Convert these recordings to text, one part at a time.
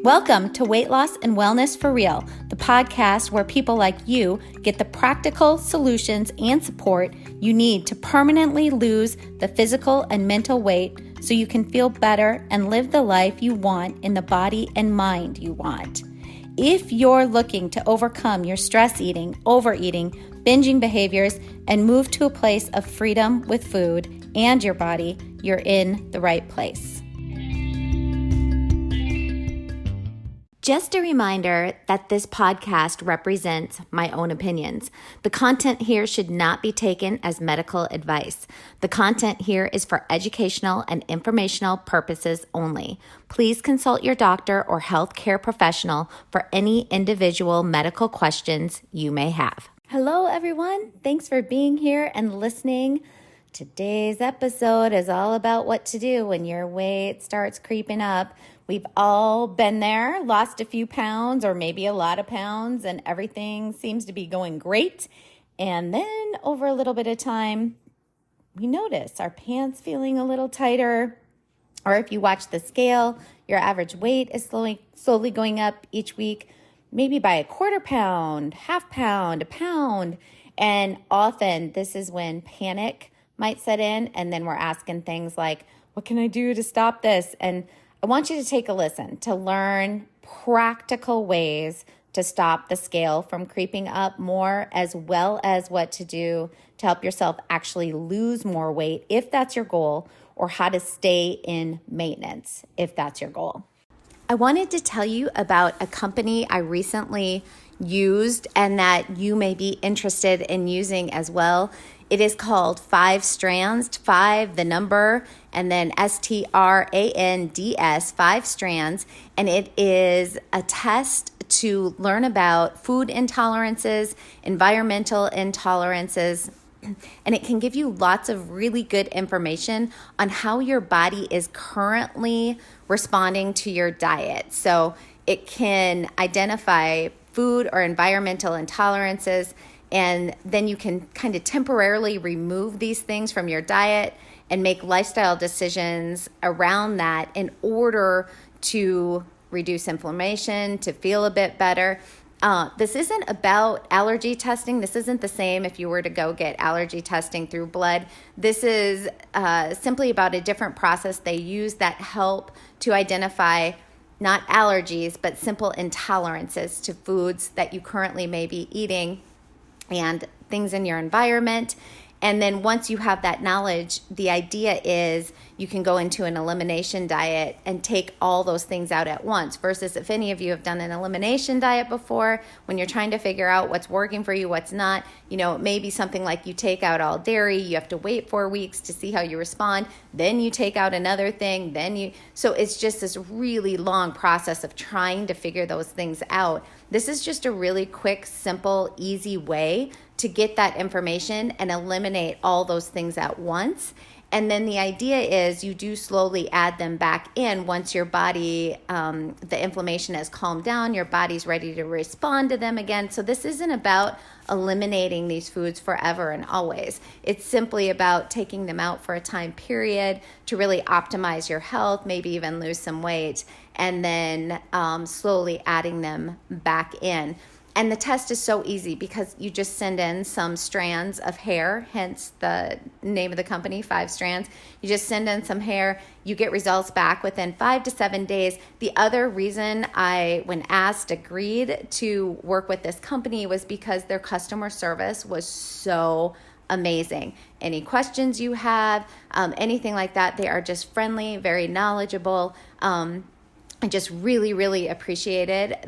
Welcome to Weight Loss and Wellness for Real, the podcast where people like you get the practical solutions and support you need to permanently lose the physical and mental weight so you can feel better and live the life you want in the body and mind you want. If you're looking to overcome your stress eating, overeating, binging behaviors, and move to a place of freedom with food and your body, you're in the right place. Just a reminder that this podcast represents my own opinions. The content here should not be taken as medical advice. The content here is for educational and informational purposes only. Please consult your doctor or healthcare professional for any individual medical questions you may have. Hello, everyone. Thanks for being here and listening. Today's episode is all about what to do when your weight starts creeping up. We've all been there, lost a few pounds or maybe a lot of pounds, and everything seems to be going great. And then over a little bit of time, we notice our pants feeling a little tighter. Or if you watch the scale, your average weight is slowly going up each week, maybe by a quarter pound, half pound, a pound. And often this is when panic might set in, and then we're asking things like, what can I do to stop this? And I want you to take a listen to learn practical ways to stop the scale from creeping up more, as well as what to do to help yourself actually lose more weight if that's your goal, or how to stay in maintenance if that's your goal. I wanted to tell you about a company I recently used and that you may be interested in using as well. It is called 5 Strands, 5 the number, and then STRANDS, 5 Strands, and it is a test to learn about food intolerances, environmental intolerances, and it can give you lots of really good information on how your body is currently responding to your diet. So it can identify food or environmental intolerances, and then you can kind of temporarily remove these things from your diet and make lifestyle decisions around that in order to reduce inflammation, to feel a bit better. This isn't about allergy testing. This isn't the same if you were to go get allergy testing through blood. This is simply about a different process they use that help to identify not allergies, but simple intolerances to foods that you currently may be eating and things in your environment. And then once you have that knowledge, the idea is you can go into an elimination diet and take all those things out at once. Versus if any of you have done an elimination diet before, when you're trying to figure out what's working for you, what's not, it may be something like you take out all dairy, you have to wait 4 weeks to see how you respond, then you take out another thing, so it's just this really long process of trying to figure those things out. This is just a really quick, simple, easy way to get that information and eliminate all those things at once. And then the idea is you do slowly add them back in once your body, the inflammation has calmed down, your body's ready to respond to them again. So this isn't about eliminating these foods forever and always. It's simply about taking them out for a time period to really optimize your health, maybe even lose some weight, and then slowly adding them back in. And the test is so easy because you just send in some strands of hair, hence the name of the company, 5 Strands. You just send in some hair, you get results back within 5 to 7 days. The other reason I, when asked, agreed to work with this company was because their customer service was so amazing. Any questions you have, anything like that, they are just friendly, very knowledgeable. I just really, really appreciated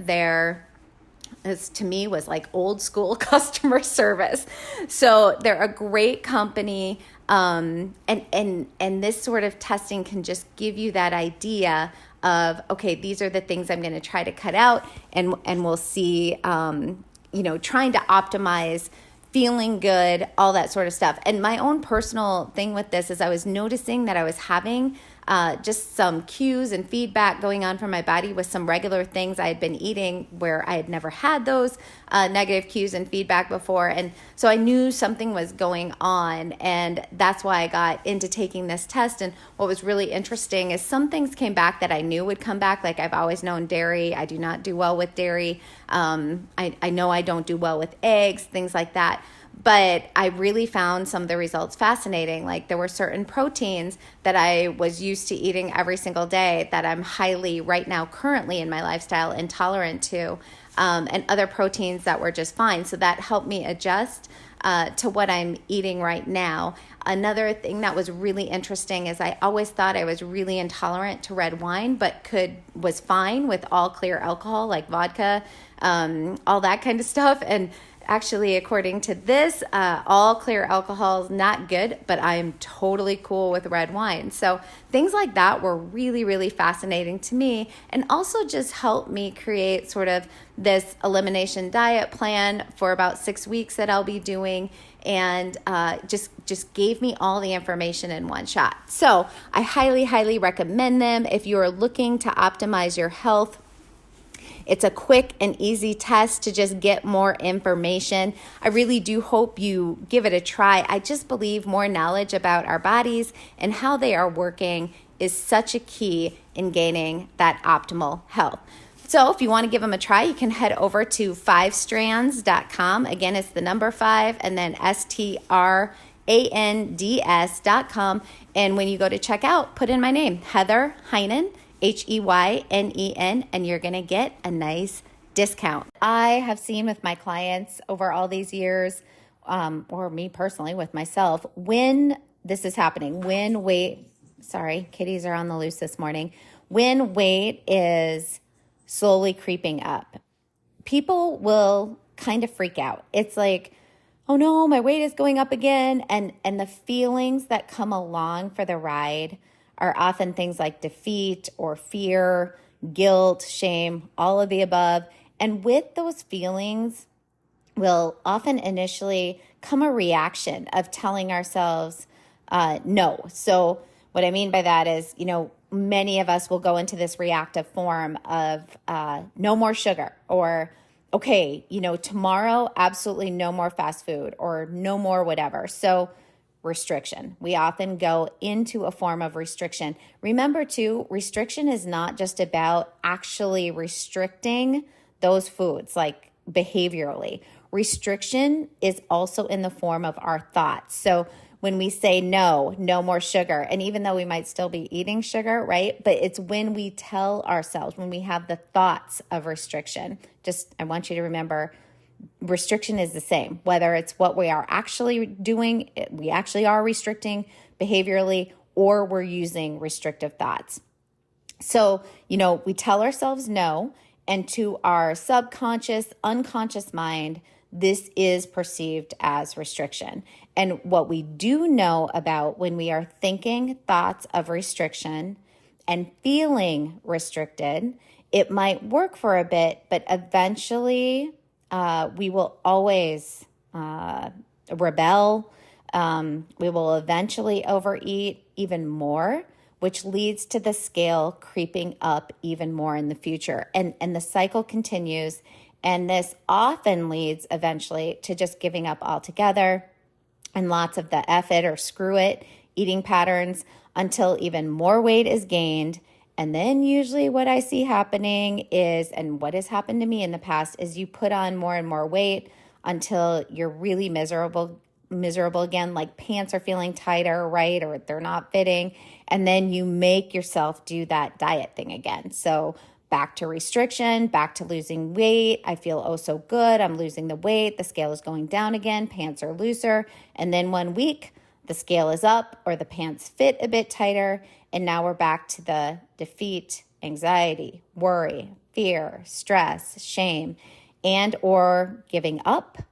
this to me was like old school customer service. So they're a great company. And this sort of testing can just give you that idea of, okay, these are the things I'm going to try to cut out. And we'll see, trying to optimize feeling good, all that sort of stuff. And my own personal thing with this is I was noticing that I was having just some cues and feedback going on from my body with some regular things I had been eating where I had never had those negative cues and feedback before. And so I knew something was going on, and that's why I got into taking this test. And what was really interesting is some things came back that I knew would come back. Like, I've always known dairy. I do not do well with dairy. I know I don't do well with eggs, things like that. But I really found some of the results fascinating. Like, there were certain proteins that I was used to eating every single day that I'm highly, right now, currently in my lifestyle, intolerant to, and other proteins that were just fine. So that helped me adjust to what I'm eating right now. Another thing that was really interesting is I always thought I was really intolerant to red wine, but was fine with all clear alcohol, like vodka, all that kind of stuff. And actually, according to this, all clear alcohol is not good, but I am totally cool with red wine. So things like that were really, really fascinating to me, and also just helped me create sort of this elimination diet plan for about 6 weeks that I'll be doing, and just gave me all the information in one shot. So I highly, highly recommend them if you're looking to optimize your health. It's a quick and easy test to just get more information. I really do hope you give it a try. I just believe more knowledge about our bodies and how they are working is such a key in gaining that optimal health. So if you want to give them a try, you can head over to 5strands.com. Again, it's the number 5 and then STRANDS.com. And when you go to checkout, put in my name, Heather Heinen, HEYNEN, and you're going to get a nice discount. I have seen with my clients over all these years, or me personally with myself, when this is happening, when weight, sorry, kitties are on the loose this morning, when weight is slowly creeping up, people will kind of freak out. It's like, oh no, my weight is going up again. And the feelings that come along for the ride are often things like defeat or fear, guilt, shame, all of the above. And with those feelings will often initially come a reaction of telling ourselves no. So what I mean by that is, many of us will go into this reactive form of no more sugar, or okay, tomorrow, absolutely no more fast food, or no more whatever. So restriction. We often go into a form of restriction. Remember too, restriction is not just about actually restricting those foods, like behaviorally. Restriction is also in the form of our thoughts. So when we say no more sugar, and even though we might still be eating sugar, right? But it's when we tell ourselves, when we have the thoughts of restriction. Just, I want you to remember, restriction is the same, whether it's what we are actually doing, we actually are restricting behaviorally, or we're using restrictive thoughts. So, we tell ourselves no, and to our subconscious, unconscious mind, this is perceived as restriction. And what we do know about when we are thinking thoughts of restriction and feeling restricted, it might work for a bit, but eventually we will always rebel. We will eventually overeat even more, which leads to the scale creeping up even more in the future. And the cycle continues. And this often leads eventually to just giving up altogether and lots of the F it or screw it eating patterns until even more weight is gained. And then usually what I see happening is, and what has happened to me in the past, is you put on more and more weight until you're really miserable again, like pants are feeling tighter, right? Or they're not fitting. And then you make yourself do that diet thing again. So back to restriction, back to losing weight. I feel oh so good. I'm losing the weight. The scale is going down again. Pants are looser. And then 1 week, the scale is up or the pants fit a bit tighter. And now we're back to the defeat, anxiety, worry, fear, stress, shame, and or giving up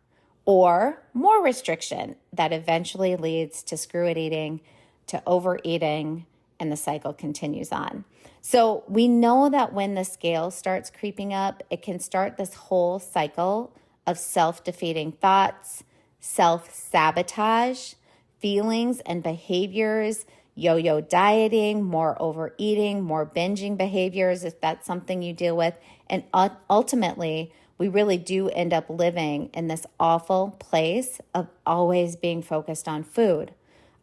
or more restriction that eventually leads to screw it eating, to overeating, and the cycle continues on. So we know that when the scale starts creeping up, it can start this whole cycle of self-defeating thoughts, self-sabotage, feelings and behaviors, yo-yo dieting, more overeating, more binging behaviors, if that's something you deal with. And ultimately, we really do end up living in this awful place of always being focused on food,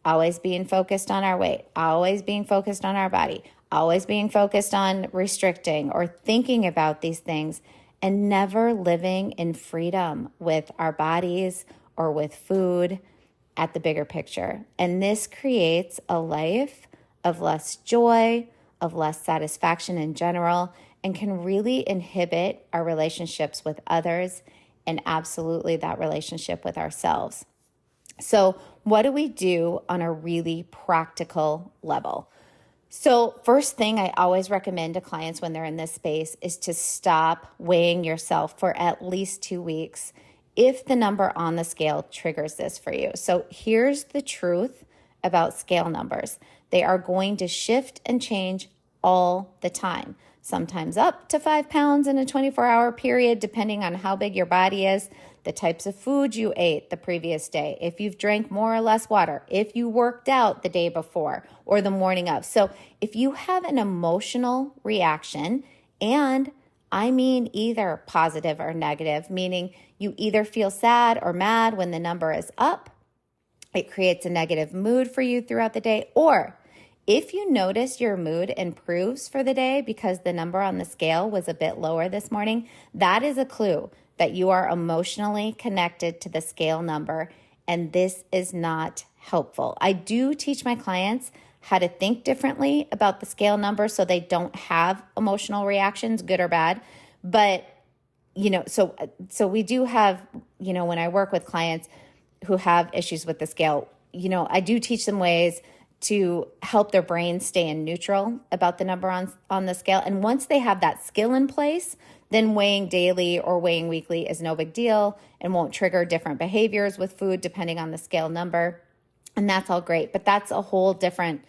always being focused on our weight, always being focused on our body, always being focused on restricting or thinking about these things, and never living in freedom with our bodies or with food at the bigger picture. And this creates a life of less joy, of less satisfaction in general, and can really inhibit our relationships with others and absolutely that relationship with ourselves. So, what do we do on a really practical level? So, first thing I always recommend to clients when they're in this space is to stop weighing yourself for at least 2 weeks if the number on the scale triggers this for you. So, here's the truth about scale numbers. They are going to shift and change all the time, sometimes up to 5 pounds in a 24-hour period, depending on how big your body is, the types of food you ate the previous day, if you've drank more or less water, if you worked out the day before or the morning of. So if you have an emotional reaction, and I mean either positive or negative, meaning you either feel sad or mad when the number is up, it creates a negative mood for you throughout the day, or if you notice your mood improves for the day because the number on the scale was a bit lower this morning, that is a clue that you are emotionally connected to the scale number, and this is not helpful. I do teach my clients how to think differently about the scale number so they don't have emotional reactions, good or bad. But, so we do have, when I work with clients who have issues with the scale, I do teach them ways to help their brain stay in neutral about the number on the scale. And once they have that skill in place, then weighing daily or weighing weekly is no big deal and won't trigger different behaviors with food depending on the scale number. And that's all great, but that's a whole different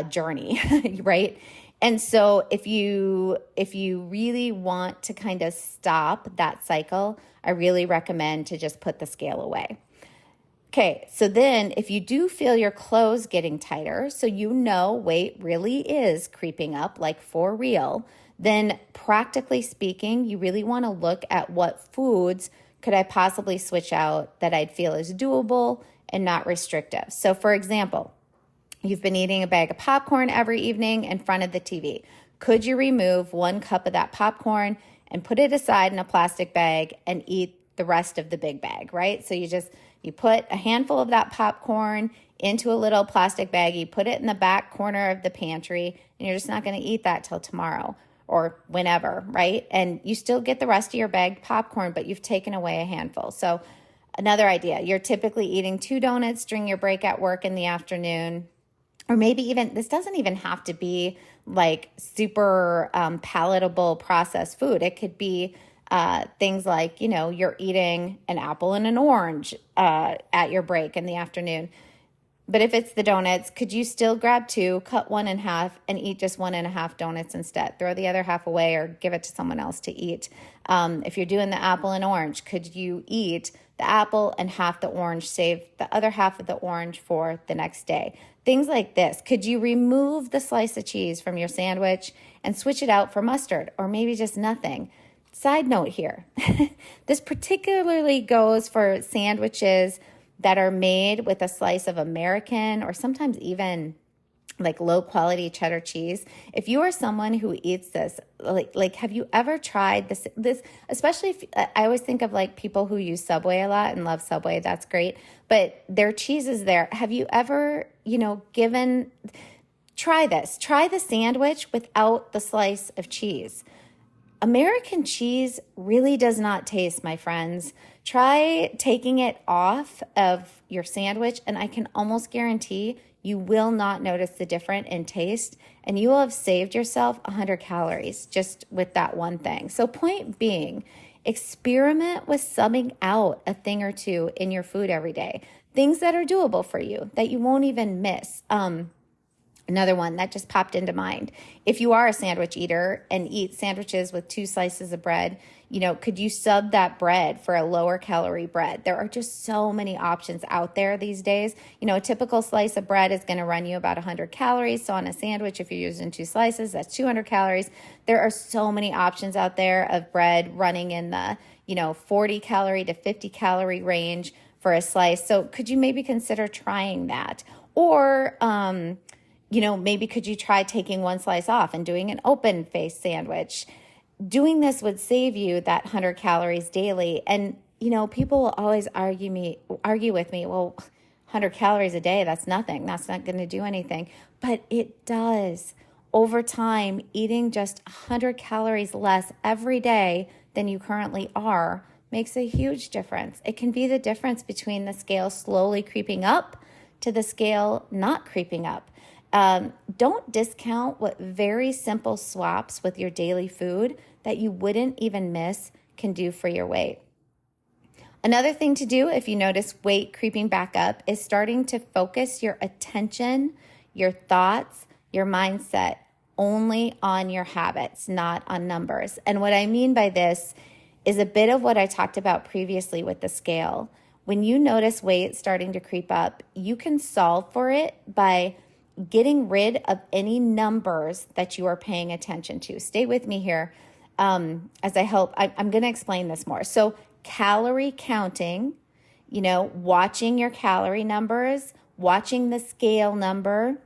journey, right? And so if you really want to kind of stop that cycle, I really recommend to just put the scale away. Okay, so then if you do feel your clothes getting tighter, so weight really is creeping up, like for real, then practically speaking, you really want to look at what foods could I possibly switch out that I'd feel is doable and not restrictive. So for example, you've been eating a bag of popcorn every evening in front of the TV. Could you remove 1 cup of that popcorn and put it aside in a plastic bag and eat the rest of the big bag, right? So you put a handful of that popcorn into a little plastic bag, you put it in the back corner of the pantry, and you're just not going to eat that till tomorrow or whenever, right? And you still get the rest of your bagged popcorn, but you've taken away a handful. So another idea, you're typically eating 2 donuts during your break at work in the afternoon, or maybe even, this doesn't even have to be like super palatable processed food. It could be things like, you're eating an apple and an orange at your break in the afternoon. But if it's the donuts, could you still grab 2, cut 1 in half, and eat just 1.5 donuts instead? Throw the other half away or give it to someone else to eat. If you're doing the apple and orange, could you eat the apple and half the orange, save the other half of the orange for the next day? Things like this. Could you remove the slice of cheese from your sandwich and switch it out for mustard, or maybe just nothing? Side note here, this particularly goes for sandwiches that are made with a slice of American or sometimes even like low quality cheddar cheese. If you are someone who eats this, like have you ever tried this, especially if, I always think of like people who use Subway a lot and love Subway, that's great, but their cheese is there. Have you ever, try this, try the sandwich without the slice of cheese. American cheese really does not taste, my friends. Try taking it off of your sandwich, and I can almost guarantee you will not notice the difference in taste, and you will have saved yourself 100 calories just with that one thing. So point being, experiment with subbing out a thing or two in your food every day. Things that are doable for you, that you won't even miss. Another one that just popped into mind. If you are a sandwich eater and eat sandwiches with 2 slices of bread, could you sub that bread for a lower calorie bread? There are just so many options out there these days. A typical slice of bread is going to run you about 100 calories. So on a sandwich, if you're using 2 slices, that's 200 calories. There are so many options out there of bread running in the, 40 calorie to 50 calorie range for a slice. So could you maybe consider trying that? Or, maybe could you try taking 1 slice off and doing an open face sandwich? Doing this would save you that 100 calories daily. And, people will always argue with me, well, 100 calories a day, that's nothing. That's not going to do anything. But it does. Over time, eating just 100 calories less every day than you currently are makes a huge difference. It can be the difference between the scale slowly creeping up to the scale not creeping up. Don't discount what very simple swaps with your daily food that you wouldn't even miss can do for your weight. Another thing to do if you notice weight creeping back up is starting to focus your attention, your thoughts, your mindset only on your habits, not on numbers. And what I mean by this is a bit of what I talked about previously with the scale. When you notice weight starting to creep up, you can solve for it by getting rid of any numbers that you are paying attention to. Stay with me here as I help. I'm going to explain this more. So calorie counting, watching your calorie numbers, watching the scale number,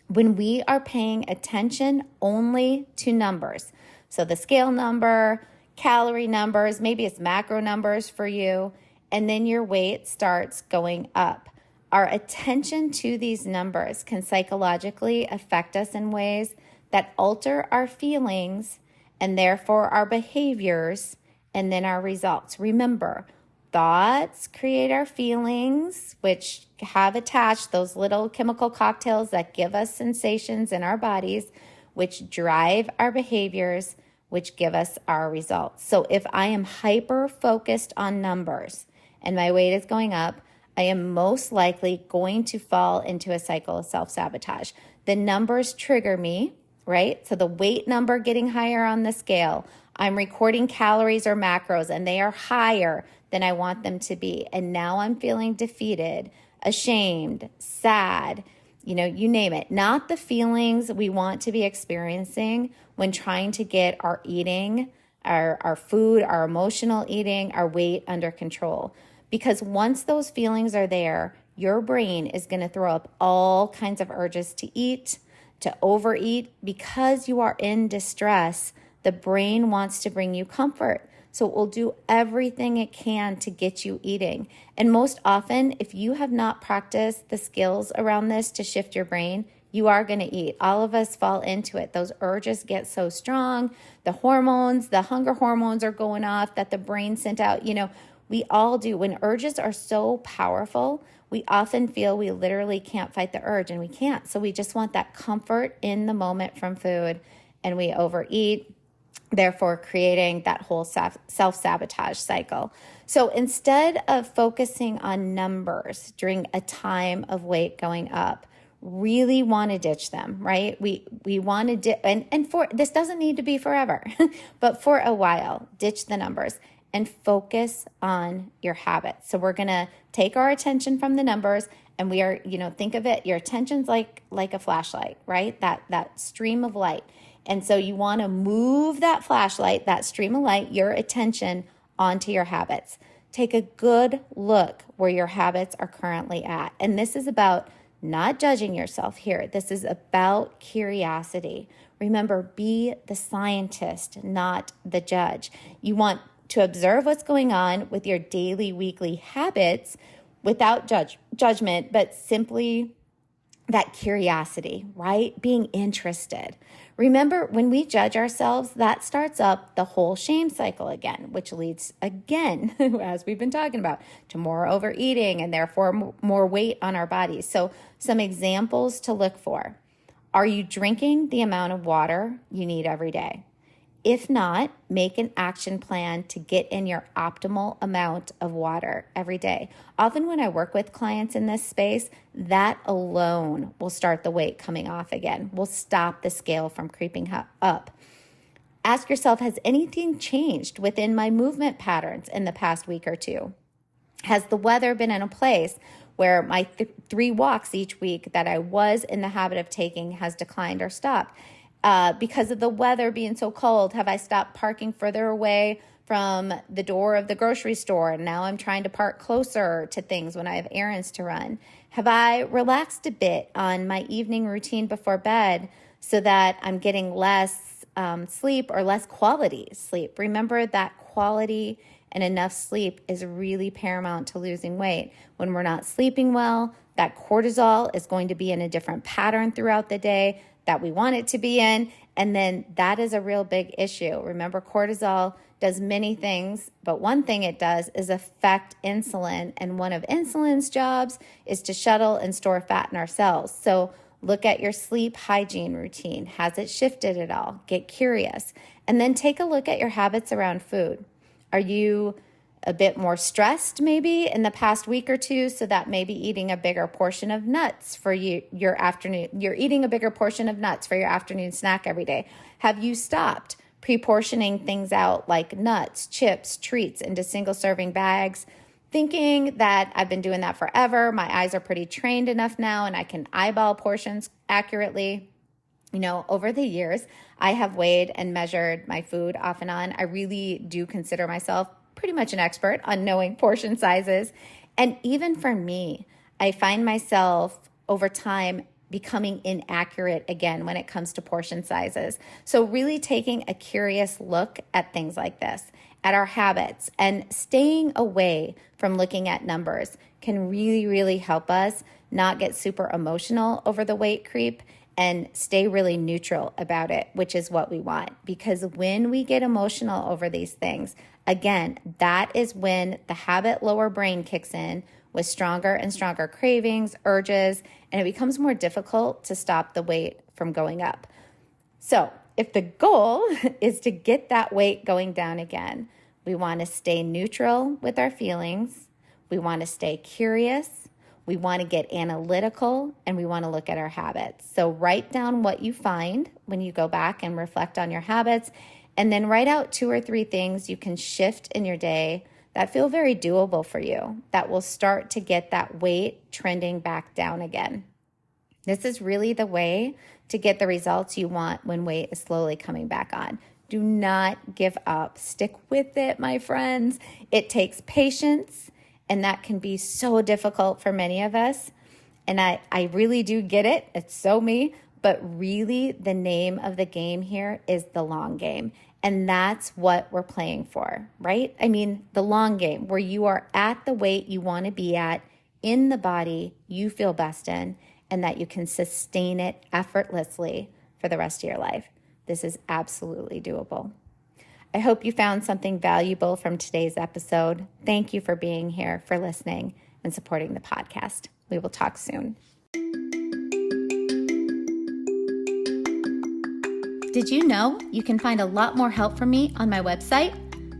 when we are paying attention only to numbers. So the scale number, calorie numbers, maybe it's macro numbers for you, and then your weight starts going up. Our attention to these numbers can psychologically affect us in ways that alter our feelings and therefore our behaviors and then our results. Remember, thoughts create our feelings, which have attached those little chemical cocktails that give us sensations in our bodies, which drive our behaviors, which give us our results. So if I am hyper focused on numbers and my weight is going up, I am most likely going to fall into a cycle of self-sabotage. The numbers trigger me, right? So the weight number getting higher on the scale, I'm recording calories or macros and they are higher than I want them to be. And now I'm feeling defeated, ashamed, sad, you name it. Not the feelings we want to be experiencing when trying to get our eating, our food, our emotional eating, our weight under control. Because once those feelings are there, your brain is going to throw up all kinds of urges to eat, to overeat. Because you are in distress, the brain wants to bring you comfort. So it will do everything it can to get you eating. And most often, if you have not practiced the skills around this to shift your brain, you are going to eat. All of us fall into it. Those urges get so strong. The hormones, the hunger hormones are going off that the brain sent out. We all do. When urges are so powerful, we often feel we literally can't fight the urge, and we can't. So we just want that comfort in the moment from food, and we overeat, therefore creating that whole self-sabotage cycle. So instead of focusing on numbers during a time of weight going up, really want to ditch them, right? We want to and for this doesn't need to be forever, but for a while, ditch the numbers and focus on your habits. So we're going to take our attention from the numbers, and we are, think of it, your attention's like a flashlight, right? That stream of light. And so you want to move that flashlight, that stream of light, your attention onto your habits. Take a good look where your habits are currently at. And this is about not judging yourself here. This is about curiosity. Remember, be the scientist, not the judge. You want to observe what's going on with your daily, weekly habits without judgment, but simply that curiosity, right? Being interested. Remember, when we judge ourselves, that starts up the whole shame cycle again, which leads again, as we've been talking about, to more overeating and therefore more weight on our bodies. So some examples to look for. Are you drinking the amount of water you need every day? If not, make an action plan to get in your optimal amount of water every day. Often when I work with clients in this space, that alone will start the weight coming off again, will stop the scale from creeping up. Ask yourself, has anything changed within my movement patterns in the past week or two? Has the weather been in a place where my 3 walks each week that I was in the habit of taking has declined or stopped? Because of the weather being so cold, have I stopped parking further away from the door of the grocery store? And now I'm trying to park closer to things when I have errands to run. Have I relaxed a bit on my evening routine before bed so that I'm getting less sleep or less quality sleep? Remember that quality and enough sleep is really paramount to losing weight. When we're not sleeping well, that cortisol is going to be in a different pattern throughout the day that we want it to be in. And then that is a real big issue. Remember, cortisol does many things, but one thing it does is affect insulin. And one of insulin's jobs is to shuttle and store fat in our cells. So look at your sleep hygiene routine. Has it shifted at all? Get curious. And then take a look at your habits around food. Are you a bit more stressed maybe in the past week or two, so that maybe eating a bigger portion of nuts for your afternoon, you're eating a bigger portion of nuts for your afternoon snack every day? Have you stopped pre-portioning things out like nuts, chips, treats into single serving bags, thinking that I've been doing that forever? My eyes are pretty trained enough now and I can eyeball portions accurately. You know, over the years, I have weighed and measured my food off and on. I really do consider myself pretty much an expert on knowing portion sizes. And even for me, I find myself over time becoming inaccurate again when it comes to portion sizes. So really taking a curious look at things like this, at our habits, and staying away from looking at numbers can really, really help us not get super emotional over the weight creep and stay really neutral about it, which is what we want. Because when we get emotional over these things, again, that is when the habit lower brain kicks in with stronger and stronger cravings, urges, and it becomes more difficult to stop the weight from going up. So if the goal is to get that weight going down again, we want to stay neutral with our feelings. We want to stay curious. We want to get analytical, and we want to look at our habits. So write down what you find when you go back and reflect on your habits, and then write out 2 or 3 things you can shift in your day that feel very doable for you, that will start to get that weight trending back down again. This is really the way to get the results you want when weight is slowly coming back on. Do not give up. Stick with it, my friends. It takes patience. And that can be so difficult for many of us. And I really do get it. It's so me. But really, the name of the game here is the long game. And that's what we're playing for, right? I mean, the long game where you are at the weight you want to be at in the body you feel best in, and that you can sustain it effortlessly for the rest of your life. This is absolutely doable. I hope you found something valuable from today's episode. Thank you for being here, for listening, and supporting the podcast. We will talk soon. Did you know you can find a lot more help from me on my website?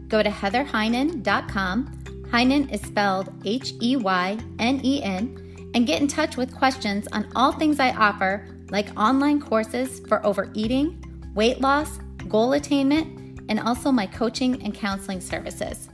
Go to heatherheynen.com. Heynen is spelled Heynen, and get in touch with questions on all things I offer, like online courses for overeating, weight loss, goal attainment, and also my coaching and counseling services.